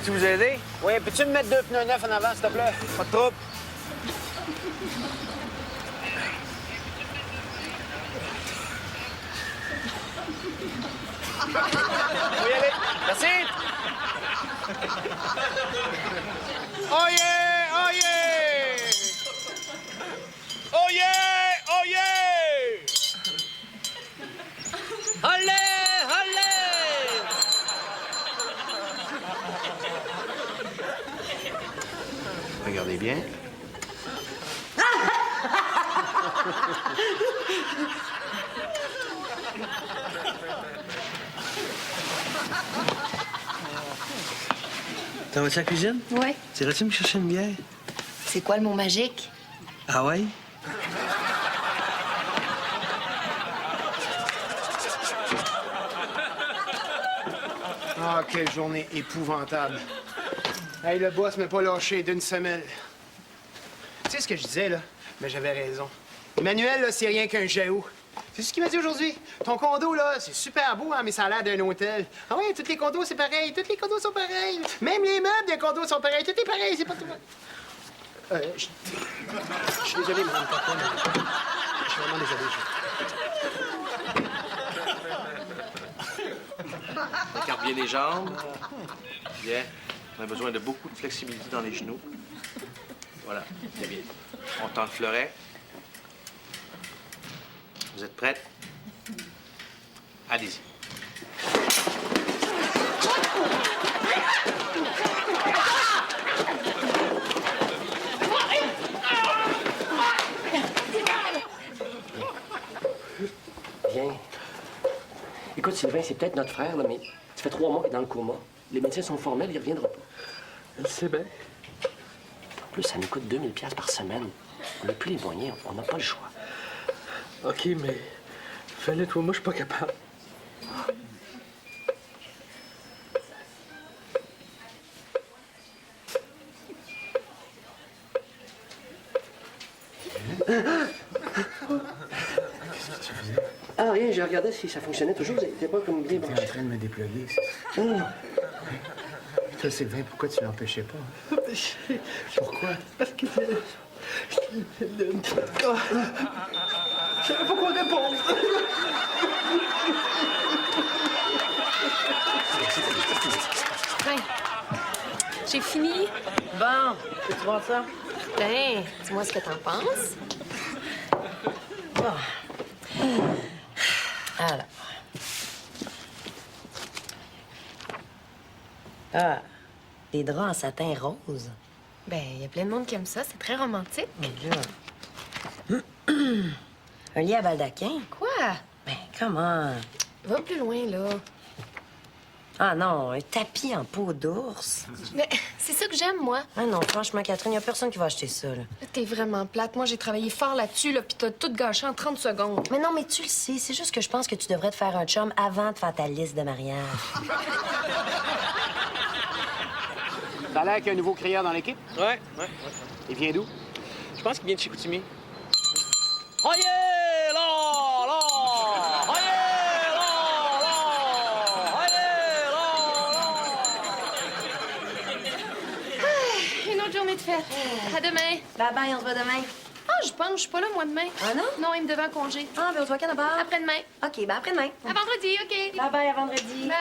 Peux-tu vous aider? Oui, peux-tu me mettre 2 pneus neufs en avant, s'il te plaît? Pas de trouble. Faut y aller. Merci. Oh yeah! Oh yeah! Oh yeah! Oh yeah! Allez! Allez! Regardez bien. T'en vas-tu à la cuisine? Ouais. T'irais-tu me chercher une bière? C'est quoi le mot magique? Ah ouais? Ah, quelle journée épouvantable. Hey, le boss m'a pas lâché d'une semelle. Tu sais ce que je disais, là? Mais j'avais raison. Emmanuel, là, c'est rien qu'un jaou. C'est ce qu'il m'a dit aujourd'hui. Ton condo, là, c'est super beau, hein, mais ça a l'air d'un hôtel. Ah ouais, tous les condos, c'est pareil. Tous les condos sont pareils. Même les meubles des condos sont pareils. Tout est pareil, c'est pas tout. Je suis désolé, madame Capone. Je suis vraiment désolé. Regarde bien les jambes. Bien. On a besoin de beaucoup de flexibilité dans les genoux. Voilà, c'est bien. On tend le fleuret. Vous êtes prêtes? Allez-y. Viens. Écoute, Sylvain, c'est peut-être notre frère, là, mais ça fait 3 mois qu'il est dans le coma. Les médecins sont formels, il reviendra pas. Je sais bien. En plus, ça nous coûte 2000 $ par semaine. On n'a plus les moyens, on n'a pas le choix. OK, mais fallait toi, moi, je suis pas capable. Ah, rien, je regardais si ça fonctionnait toujours. C'était pas comme bien T'es en branché. train de me déployer, c'est ça? Toi, Sylvain, pourquoi tu l'empêchais pas? Pourquoi? Parce que je savais pas quoi répondre. Ben, j'ai fini. Bon, tu vois ça? Ben, dis-moi ce que t'en penses. Alors. Ah, des draps en satin rose. Ben, il y a plein de monde qui aime ça. C'est très romantique. Mais là... Un lit à baldaquin? Quoi? Ben, comment? Va plus loin, là. Ah non, un tapis en peau d'ours. Mais c'est ça que j'aime, moi. Ah non, franchement, Catherine, il a personne qui va acheter ça, là. T'es vraiment plate. Moi, j'ai travaillé fort là-dessus, là, puis t'as tout gâché en 30 secondes. Mais non, mais tu le sais, c'est juste que je pense que tu devrais te faire un chum avant de faire ta liste de mariage. T'as l'air qu'il y a un nouveau crieur dans l'équipe? Ouais. Il vient d'où? Je pense qu'il vient de chez Chicoutimi. Oh yeah! Là! Là! Oh yeah! Là! Là! Oh yeah! Là! Là! Une autre journée de fête. À demain. Bye bye, on se voit demain. Ah, je pense, je suis pas là, moi, demain. Ah non? Non, il me devait en congé. Ah, ben on se voit quand d'abord? Après-demain. OK, ben après-demain. À vendredi, OK. Bye bye, à vendredi. Bye.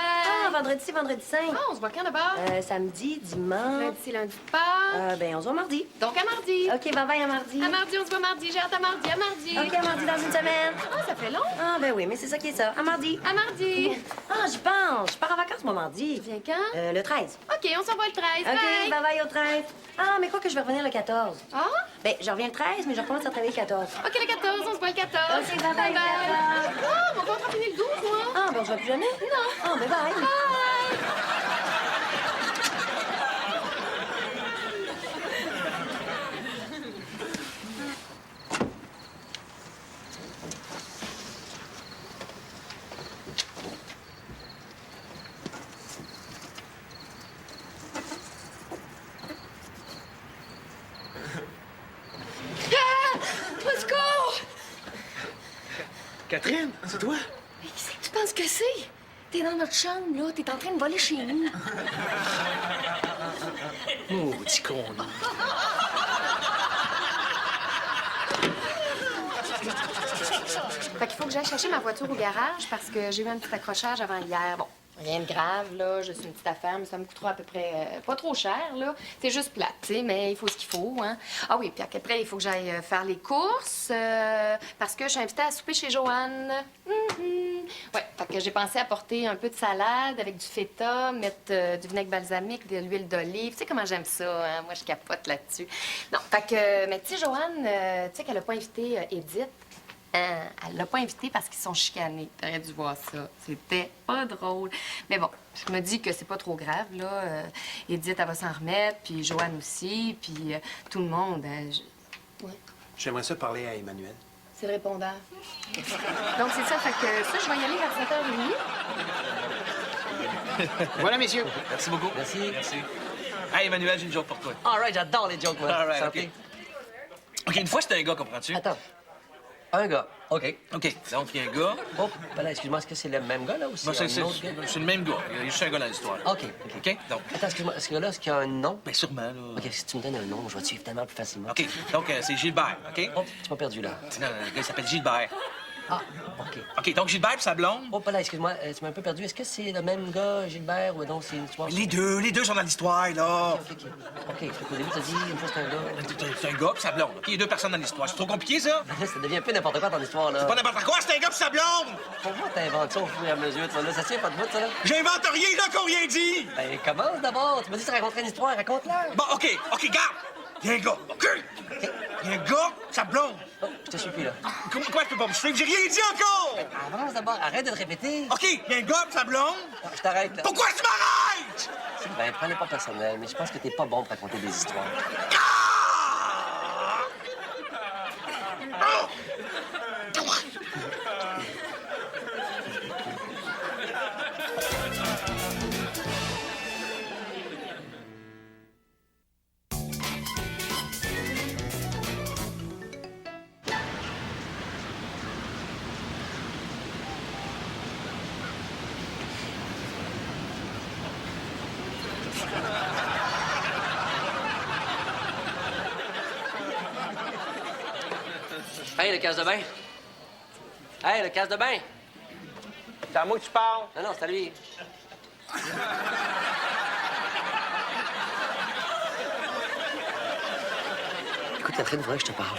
Ah, vendredi, c'est vendredi 5. Ah, on se voit quand d'abord? Samedi, dimanche. Lundi, c'est lundi de Pâques. Ben, on se voit mardi. Donc à mardi. OK, bye bye, à mardi. À mardi, on se voit mardi. J'ai hâte à mardi. À mardi. OK, à mardi dans une semaine. Ah, ça fait long. Ah, ben oui, mais c'est ça qui est ça. À mardi. À mardi. Ah, j'y pense. Je pars en vacances, moi, mardi. Tu viens quand? Le 13. OK, on s'en va le 13. OK, Bye. bye bye au 13. Ah, mais quoi que je vais revenir le 14. Ah? Ben, je reviens le 13, mais je recommence à travailler le 14. OK, le 14, on se voit le 14. OK, bye bye. Ah, mon contrat finit le 12, moi. Ah, ben, on se voit plus jamais? Non. Ah, ben, bye. Bye. Ah! Au secours! Catherine, c'est toi? Mais qu'est-ce que tu penses que c'est? T'es dans notre chambre, là. T'es en train de voler chez nous. Maudit con, là. Fait qu'il faut que j'aille chercher ma voiture au garage parce que j'ai eu un petit accrochage avant hier. Bon, rien de grave, là. Juste une petite affaire, mais ça me coûtera à peu près pas trop cher, là. C'est juste plate, tu sais, mais il faut ce qu'il faut, hein. Ah oui, puis après, il faut que j'aille faire les courses parce que je suis invitée à souper chez Joanne. Ouais, fait que j'ai pensé apporter un peu de salade avec du feta, mettre du vinaigre balsamique, de l'huile d'olive. Tu sais comment j'aime ça, hein? Moi, je capote là-dessus. Non, fait que, mais tu sais, Joanne, tu sais qu'elle a pas invité Edith. Elle l'a pas invité parce qu'ils sont chicanés. T'aurais dû voir ça. C'était pas drôle. Mais bon, je me dis que c'est pas trop grave, là. Edith, elle va s'en remettre, puis Joanne aussi, puis tout le monde. Ouais, J'aimerais ça parler à Emmanuel. c'est le répondeur. Donc, c'est ça. Fait que ça, je vais y aller vers 7h30. Voilà, messieurs. Merci beaucoup. Merci. Merci. Hey, Emmanuel, j'ai une joke pour toi. All right, j'adore les jokes, moi. All right, Santé. OK, une fois, j'étais un gars, comprends-tu? Attends. Un gars. OK. OK, donc, il y a un gars. Oh, ben là, excuse-moi, est-ce que c'est le même gars, là, ou Bon, c'est un autre gars? c'est le même gars. Il y a juste un gars dans l'histoire. OK. OK? Donc, Attends, excuse-moi, ce gars-là, est-ce qu'il y a un nom? bien sûrement, là. OK, si tu me donnes un nom, je vais te suivre tellement plus facilement. OK, donc, c'est Gilbert, OK? Oh, tu m'as perdu, là. Non, le gars, il s'appelle Gilbert. Ah, OK. OK, donc Gilbert et sa blonde. Oh, pas là, excuse-moi, tu m'as un peu perdu. Est-ce que c'est le même gars, Gilbert, ou donc c'est une histoire? Les deux sont dans l'histoire, là. OK. Fait qu'au début, t'as dit une fois c'est un gars. C'est un gars et sa blonde. OK, il y a deux personnes dans l'histoire. C'est trop compliqué, ça? Ben là, ça devient un peu n'importe quoi ton histoire, là. Pas n'importe quoi, c'est un gars et sa blonde! Pour moi, t'inventes ça au fur et à mesure, toi, là. Ça tient pas de bout, ça, là. J'invente rien, là, qu'on rien dit! Ben, commence d'abord. Tu m'as dit que tu raconterais une histoire, raconte-la. Bon, OK, garde! Il y a un gars, OK? Il y a un gars, sa blonde. Oh, je te suis plus, là. Quoi, je peux pas me suivre? J'ai rien dit encore! Avance d'abord, arrête de te répéter. OK, il y a un gars et sa blonde. Non, je t'arrête, là. Pourquoi tu m'arrêtes? Ben, prends-le pas personnel, mais je pense que t'es pas bon pour raconter des histoires. Ah! Oh! Hey, le casse de bain. Hey, le casse de bain. C'est à moi que tu parles. Non, c'est à lui. Écoute, Catherine, il faudrait que je te parle.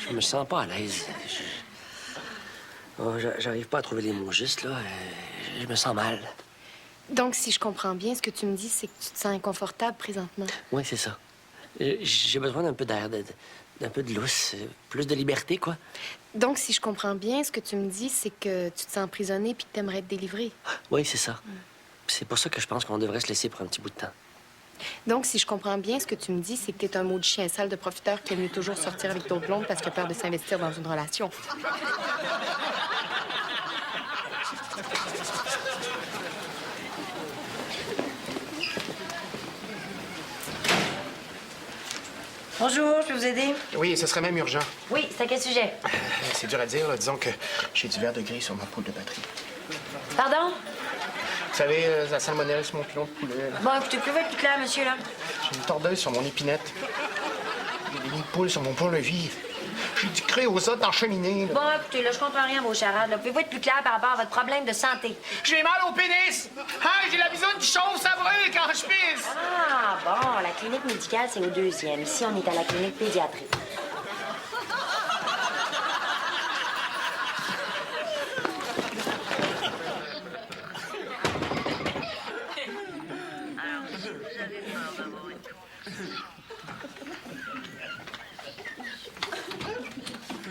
Je me sens pas à l'aise. J'arrive pas à trouver les mots justes, là. Je me sens mal. Donc, si je comprends bien, ce que tu me dis, c'est que tu te sens inconfortable présentement. Oui, c'est ça. J'ai besoin d'un peu d'air, d'un peu de lousse, plus de liberté, quoi. Donc, si je comprends bien, ce que tu me dis, c'est que tu te sens emprisonné puis que tu aimerais être délivré. Oui, c'est ça. C'est pour ça que je pense qu'on devrait se laisser pour un petit bout de temps. Donc, si je comprends bien, ce que tu me dis, c'est que t'es un maudit chien sale de profiteur qui aime mieux toujours sortir avec d'autres blondes parce qu'il a peur de s'investir dans une relation. Bonjour, je peux vous aider? Oui, ce serait même urgent. Oui, c'est à quel sujet? C'est dur à dire, là. Disons que j'ai du verre de gris sur ma poule de batterie. Pardon? Vous savez, la salmonelle sur mon pilon de poulet. Là. Bon, écoutez, pouvez être plus clair, monsieur, là? J'ai une tordeuse sur mon épinette. J'ai des nids de poules sur mon pont-levis. J'ai du creux aux os dans la cheminée. Là. Bon, écoutez, là, je comprends rien à vos charades, là. Pouvez-vous être plus clair par rapport à votre problème de santé? J'ai mal au pénis! Hein, j'ai la bisoune qui chauffe, ça brûle quand je pisse! Ah, bon, la clinique médicale, c'est au 2e. Ici, on est à la clinique pédiatrique.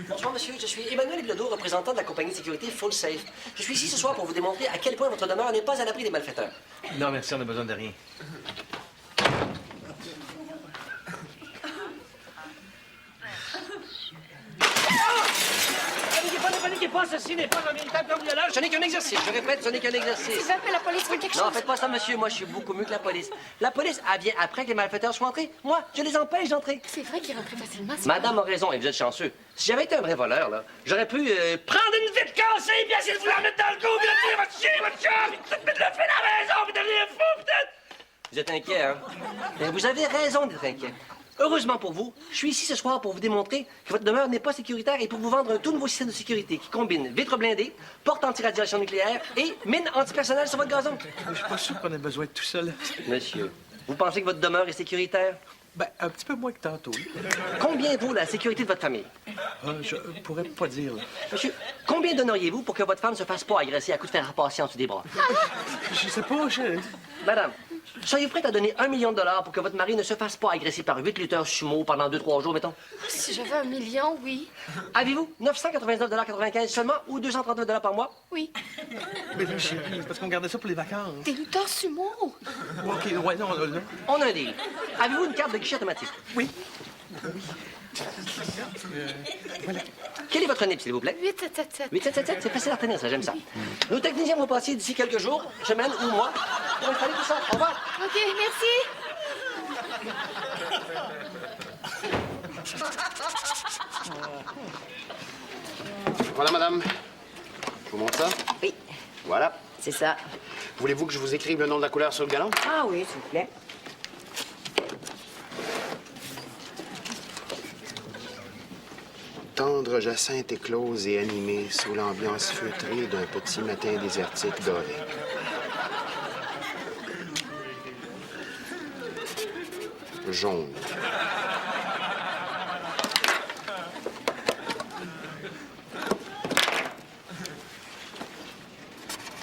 Bonjour, monsieur. Je suis Emmanuel Bilodeau, représentant de la compagnie de sécurité Full Safe. Je suis ici ce soir pour vous démontrer à quel point votre demeure n'est pas à l'abri des malfaiteurs. Non, merci, on a besoin de rien. Ne paniquez pas, ceci n'est pas un véritable cambriolage. Ce n'est qu'un exercice. Je répète, ce n'est qu'un exercice. Tu veux appeler la police pour quelque Non, chose? faites pas ça, monsieur. Moi, je suis beaucoup mieux que la police. La police, elle vient après que les malfaiteurs soient entrés. Moi, je les empêche d'entrer. C'est vrai qu'il rentrait facilement. Madame a raison, et vous êtes chanceux. Si j'avais été un vrai voleur, là, j'aurais pu prendre une vitre cassée, puis essayer de vous la mettre dans le cou, puis de dire votre chien, votre chat, puis tout de le faire à la maison, puis devenir fou, peut-être. Vous êtes inquiet, hein? Mais vous avez raison d'être inquiet. Heureusement pour vous, je suis ici ce soir pour vous démontrer que votre demeure n'est pas sécuritaire et pour vous vendre un tout nouveau système de sécurité qui combine vitres blindées, porte anti-radiation nucléaire et mine antipersonnelle sur votre gazon. Je suis pas sûr qu'on ait besoin de tout ça, là. Monsieur, vous pensez que votre demeure est sécuritaire? Ben, un petit peu moins que tantôt. Combien vaut la sécurité de votre famille? Je pourrais pas dire, là. Monsieur, combien donneriez-vous pour que votre femme ne se fasse pas agresser à coups de fer à passer en dessous des bras? Je sais pas, Madame, soyez prête à donner $1 million pour que votre mari ne se fasse pas agresser par 8 lutteurs sumo pendant 2-3 jours, mettons? Si j'avais 1 million, oui. Avez-vous 999,95 seulement ou 239 par mois? Oui. Mais là, chérie, c'est parce qu'on gardait ça pour les vacances. Des lutteurs sumo. OK, ouais, non, là. On a un deal. Avez-vous une carte de guichet automatique? Oui. Quel est votre NIP, s'il vous plaît? 8777. 8777, c'est facile à retenir, ça, j'aime ça. Nos techniciens vont passer d'ici quelques jours, semaines ou mois pour installer tout ça. Au revoir. OK, merci. Voilà, madame. Je vous montre ça? Oui, Voilà. c'est ça. Voulez-vous que je vous écrive le nom de la couleur sur le galon? Ah oui, s'il vous plaît. Tendre jacinthe éclose et animée sous l'ambiance feutrée d'un petit matin désertique doré. Jaune.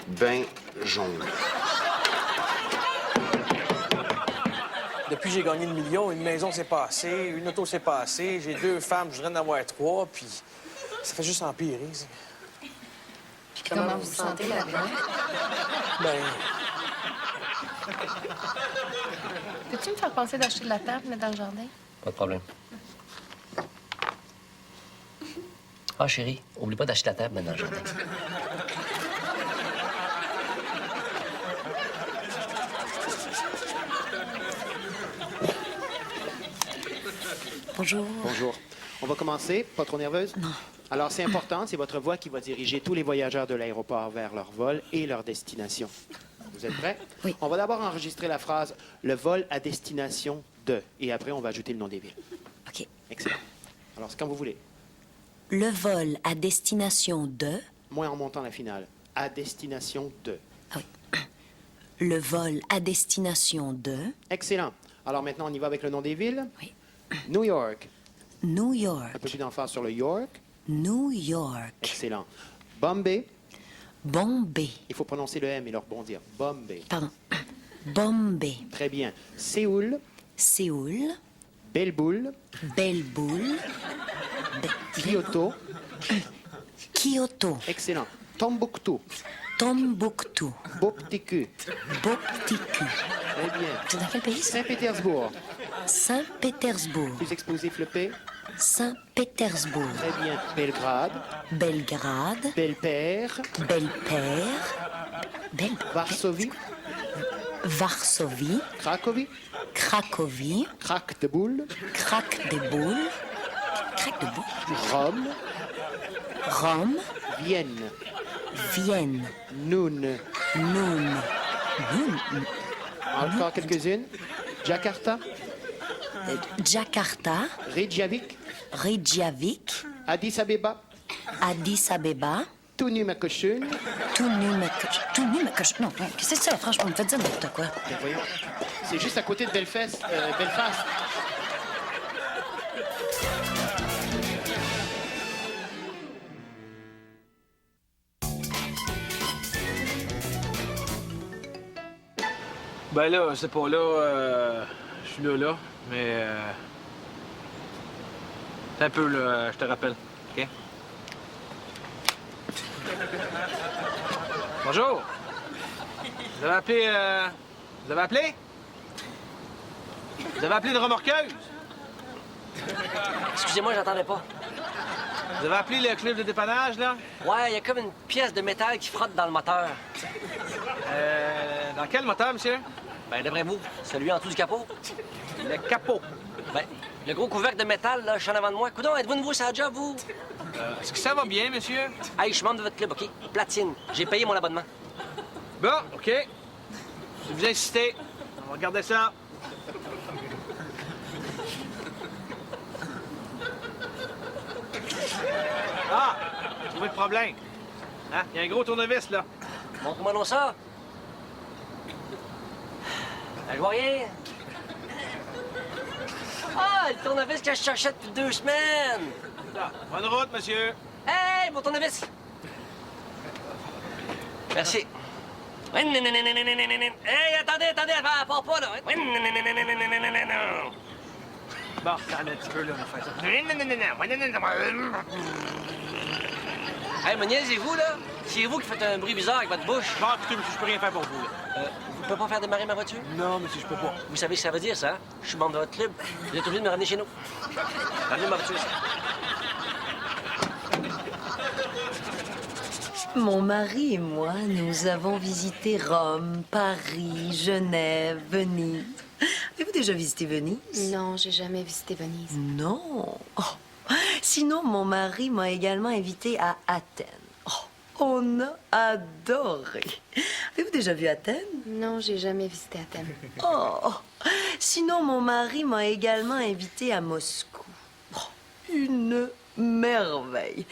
Bain jaune. Depuis que j'ai gagné le million, une maison s'est passée, une auto s'est passée, j'ai 2 femmes, je voudrais en avoir 3, puis ça fait juste empirer. Ça. Puis comment vous vous sentez là-dedans? Ben, Peux-tu me faire penser d'acheter de la table, mettre dans le jardin? Pas de problème. Ah, chérie, oublie pas d'acheter la table dans le jardin. Bonjour. Bonjour. On va commencer. Pas trop nerveuse? Non. Alors, c'est important, c'est votre voix qui va diriger tous les voyageurs de l'aéroport vers leur vol et leur destination. Vous êtes prêts? Oui. On va d'abord enregistrer la phrase « le vol à destination de » et après, on va ajouter le nom des villes. OK. Excellent. Alors, c'est quand vous voulez. Le vol à destination de... Moi, en montant la finale. À destination de. Ah oui. Le vol à destination de... Excellent. Alors, maintenant, on y va avec le nom des villes. Oui. New York. New Un York. peu plus d'emphase sur le York. New York. Excellent. Bombay. Bombay. Il faut prononcer le M et le rebondir. Bombay. Pardon. Bombay. Très bien. Séoul. Séoul. Belle Boule. Belle Boule. Kyoto. Kyoto. Excellent. Tombouctou. Tombouctou. Boptiku. Boptiku. Très bien. C'est dans quel pays, ça? Saint-Pétersbourg. Saint-Pétersbourg. Plus explosif le P. Saint-Pétersbourg. Très bien. Belgrade. Belgrade. Belle-Père. Belle-Père. Varsovie. Varsovie. Cracovie. Cracovie. Crac de Boule. Crac des boules. Crac de boules. Rome. Rome. Vienne. Vienne. Noun. Noun. Encore quelques-unes. Jakarta. Jakarta. Reykjavik. Reykjavik. Addis Abeba. Addis Abeba. Tunumakoshun. Tunumakosh. Non, qu'est-ce que c'est ça, franchement? Me faites dire n'importe quoi. Ben voyons. C'est juste à côté de Belfast. Belfast. ben là, c'est pas là, je suis là, mais... C'est un peu, là, je te rappelle, OK? Bonjour! Vous avez appelé, Vous avez appelé? Vous avez appelé une remorqueuse? Excusez-moi, j'entendais pas. Vous avez appelé le club de dépannage, là? Ouais, il y a comme une pièce de métal qui frotte dans le moteur. Dans quel moteur, monsieur? Ben, d'après vous, celui en dessous du capot? Le capot. Ben, le gros couvercle de métal, là, je suis en avant de moi. Coudon, êtes-vous nouveau sur la job, vous? Est-ce que ça va bien, monsieur? Hey, je suis membre de votre club, OK? Platine. J'ai payé mon abonnement. Bon, OK. Si vous insistez, on Regardez ça. Ah! Trouvé le problème. Hein? Il y a un gros tournevis, là. Montre-moi donc ça. Je vois rien. Ah, le tournevis que je cherchais depuis 2 semaines. Là, bonne route, monsieur. Hey, mon tournevis. Merci. Hey, attendez, elle part pas, là. Bon, calme un petit peu, là, on va faire ça. Hey, me niaisez-vous, là? C'est vous qui faites un bruit bizarre avec votre bouche. Bon, écoutez, monsieur, je peux rien faire pour vous, là. Vous pouvez pas faire démarrer ma voiture? Non, monsieur, je peux pas. Vous savez ce que ça veut dire, ça? Je suis membre de votre club. Vous êtes obligé de me ramener chez nous. Ramenez ma voiture ici. Mon mari et moi, nous avons visité Rome, Paris, Genève, Venise. Avez-vous déjà visité Venise? Non, j'ai jamais visité Venise. Non. Oh. Sinon, mon mari m'a également invité à Athènes. Oh, on a adoré. Avez-vous déjà vu Athènes? Non, j'ai jamais visité Athènes. Oh. Sinon, mon mari m'a également invité à Moscou. Oh, une merveille.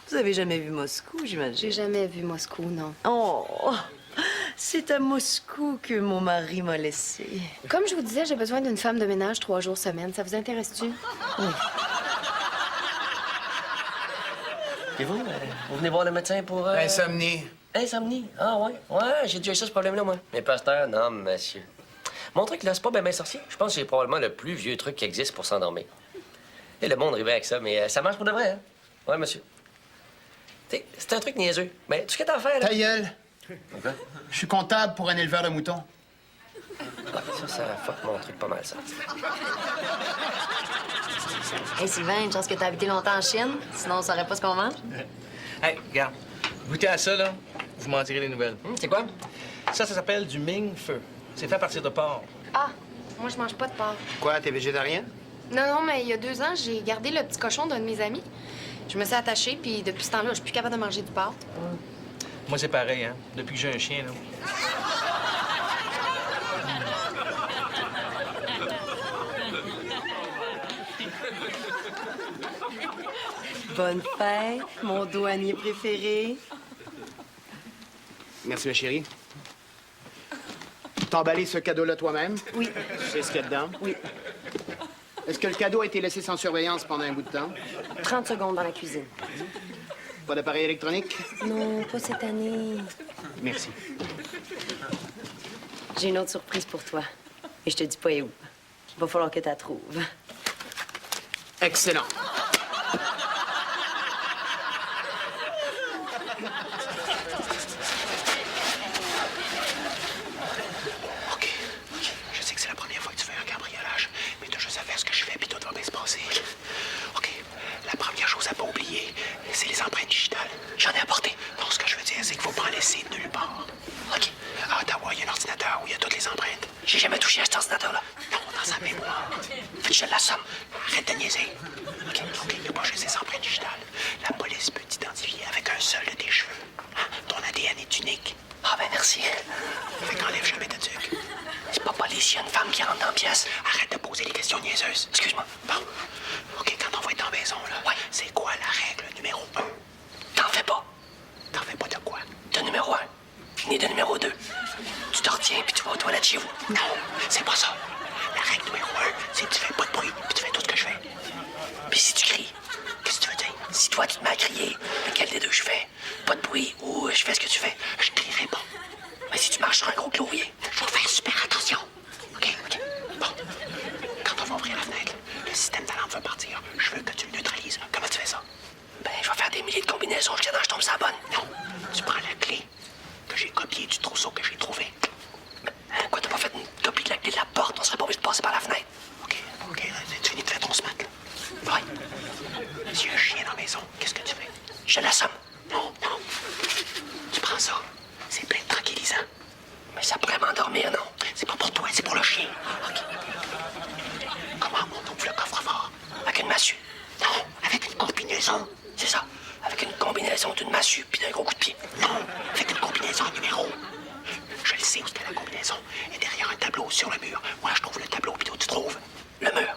Vous avez jamais vu Moscou, j'imagine? J'ai jamais vu Moscou, non. Oh, c'est à Moscou que mon mari m'a laissé. Comme je vous disais, j'ai besoin d'une femme de ménage 3 jours semaine. Ça vous intéresse-tu? Oui. Et vous? Vous venez voir le médecin pour... Insomnie. Insomnie? Ah, ouais. Ouais, j'ai déjà eu ça, ce problème-là, moi. Mais pasteur, non, monsieur. Mon truc, là, c'est pas bien sorcier. Je pense que c'est probablement le plus vieux truc qui existe pour s'endormir. Et le monde rêvait avec ça, mais ça marche pour de vrai, hein? Ouais, monsieur. Tu sais, c'est un truc niaiseux. Mais tout ce que t'as à faire, là... Ta gueule. Pourquoi? Je suis comptable pour un éleveur de moutons. Ça fuck mon truc pas mal, ça. Hey, Sylvain, une chance que t'as habité longtemps en Chine. Sinon, on saurait pas ce qu'on mange. Hey, regarde. Goûtez à ça, là. Vous m'en direz des nouvelles. C'est quoi? Ça s'appelle du Ming Feu. C'est fait à partir de porc. Ah, moi, je mange pas de porc. Quoi, t'es végétarien? Non, mais il y a 2 ans, j'ai gardé le petit cochon d'un de mes amis. Je me suis attachée, puis depuis ce temps-là, je suis plus capable de manger du porc. Moi, c'est pareil, hein. Depuis que j'ai un chien, là. Bonne fête, mon douanier préféré. Merci, ma chérie. T'as emballé ce cadeau-là toi-même? Oui. Tu sais ce qu'il y a dedans? Oui. Est-ce que le cadeau a été laissé sans surveillance pendant un bout de temps? 30 secondes dans la cuisine. Pas d'appareil électronique? Non, pas cette année. Merci. J'ai une autre surprise pour toi. Et je te dis pas où. Va falloir que tu la trouves. Excellent. OK. Je sais que c'est la première fois que tu fais un cambriolage, mais t'as juste à faire ce que je fais, puis tout va bien se passer. OK. La première chose à pas oublier, c'est les empreintes digitales. J'en ai apporté. Non, ce que je veux dire, c'est qu'il faut pas en laisser nulle part. OK. À Ottawa, il y a un ordinateur où il y a toutes les empreintes. J'ai jamais touché à cet ordinateur-là. Non, dans sa mémoire. Fait que je l'assomme. Arrête de niaiser. OK, il n'y a pas juste les empreintes digitales. La police peut t'identifier avec un seul de tes cheveux. Hein? Ton ADN est unique. Ah, ben merci. Fait qu'enlève jamais ta tuque. C'est pas police, il y a une femme qui rentre dans la pièce. Arrête de poser des questions niaiseuses. Excuse-moi. Bon. OK, quand on va être dans la maison, là, Ouais. c'est quoi la règle numéro 1? T'en fais pas. T'en fais pas de quoi? De numéro 1, ni de numéro 2. Tu te retiens puis tu vas aux toilettes chez vous. Non, c'est pas ça. La règle numéro 1, c'est que tu fais pas de bruit, puis tu fais tout ce que je fais. Puis si tu cries, Qu'est-ce que tu veux dire? si toi tu te mets à crier, lequel des deux je fais? Pas de bruit ou je fais ce que tu fais? Je crierai pas. Mais si tu marches sur un gros clourier, Je vais faire super attention. OK? Bon. Quand on va ouvrir la fenêtre, le système d'alarme va partir. Je veux que tu le neutralises. Comment tu fais ça? ben je vais faire des milliers de combinaisons jusqu'à temps que je tombe sur la bonne. Non. Tu prends la clé que j'ai copiée du trousseau que j'ai trouvé. Pourquoi t'as pas fait une copie de la clé de la porte? On serait pas obligé de passer par la fenêtre. OK. Tu finis de faire ton smat, là? Ouais, S'il y a un chien dans la maison, qu'est-ce que tu fais? je l'assomme. Non. Tu prends ça. C'est plein de tranquillisant. Mais ça pourrait m'endormir, non? C'est pas pour toi, c'est pour le chien. OK. Comment on ouvre le coffre-fort? Avec une massue. Non, avec une combinaison. C'est ça. Avec une combinaison d'une massue puis d'un gros coup de pied. Non, avec une combinaison numéro. Je le sais où est la combinaison. Et derrière un tableau sur le mur. Moi, je trouve le tableau, puis toi, tu trouves le mur.